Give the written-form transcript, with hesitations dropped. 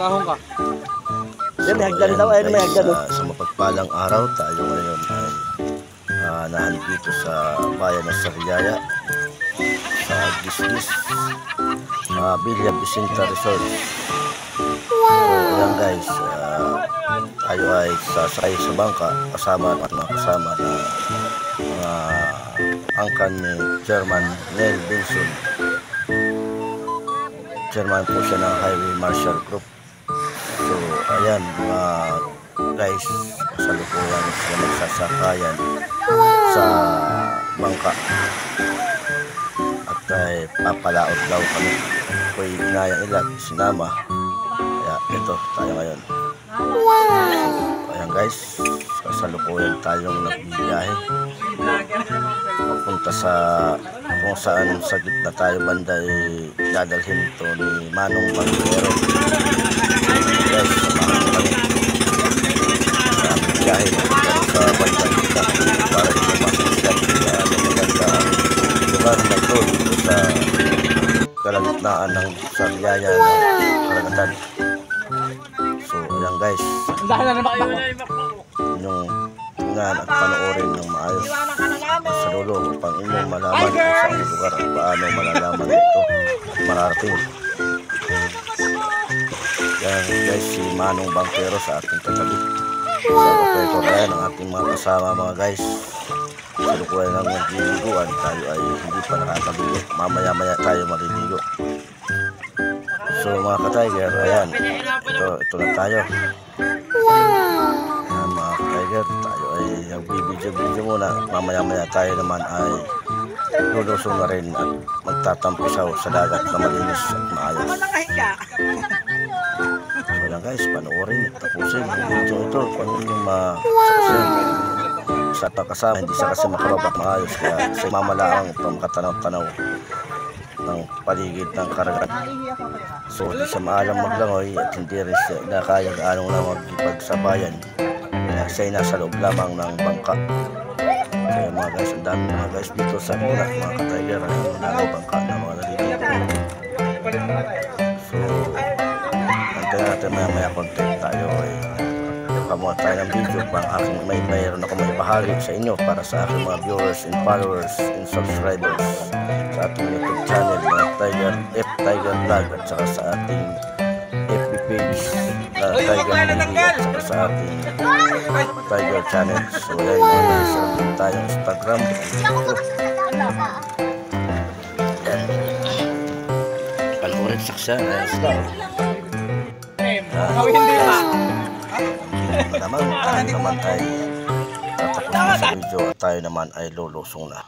Magahong ka. Yan, may hagdan daw. Ayun, may hagdan. Sa mapagpalang araw, tayo ngayon ay nandito sa bayan ng Sariaya, sa Gisgis, Villa Vicenta Resort. So, ayan guys, tayo ay sasakay sa bangka kasama at mga kasama na mga angkan ni Chairman Nel Benson. Chairman po siya ng Highway Marshal Group. So, ayan mga guys, kasalukuyan sila nagsasakayan sa bangka at ay papalaot daw kami. Ako'y inaya nila, sinama. Kaya ito, tayo ngayon. So, ayan guys, kasalukuyan tayong nagbibiyahe papunta sa kung saan sa gitna tayo banday dadalhin ito ni Manong Pagkero. Yes, biyahe sa bandang gitna para ito masasyan sa magandang lugar na ito dito sa kalagitnaan ng Sariaya ng karagatan. So ayan guys, inyong tingnan at panoorin ng maayos sa dulo upang inyong malaman kung saan lugar at paano malalaman ito mararating. Yan guys, si Manong Bangkero sa ating katabi. Sa operator na yan ang ating mga kasama mga guys. Sa lukuyan ng magliliguan, tayo ay hindi pa nakakabili. Mamaya-maya tayo maliligo. So mga ka-tiger, ayan, ito na tayo. Ayan mga ka-tiger, tayo ay nagbibidyo muna. Mamaya-maya tayo naman ay lulusong na rin at magtatampisaw sa dagat na malinis at maayos. So lang guys, panoorin at tapusin ang video ito kung yung masaksin sa kasama. Hindi siya kasi makababak maayos, kaya sa mamalaang pagkatanaw-tanaw ng paligid ng karagatan. So hindi siya maalam maglangoy at hindi rin siya nakaya gaanong na magpagsabayan, kaya siya ay nasa loob lamang ng bangka. Kaya mga guys, ang dami mga guys dito sa muna mga ka-tiger ay mga bangka na mga naliligo. So antayin natin maya konti tayo ay kamuha tayo ng video pang aking mayroon ako may bahagi sa inyo para sa aking mga viewers and followers and subscribers sa ating YouTube channel na Tiger Vlog at saka sa ating FB page Tiger TV at saka sa ating Tiger channel. So yan mga guys, ang tayong Instagram. Palpurit saksya na isla. Naman ay tatapos na sa video at tayo naman ay lulusong na.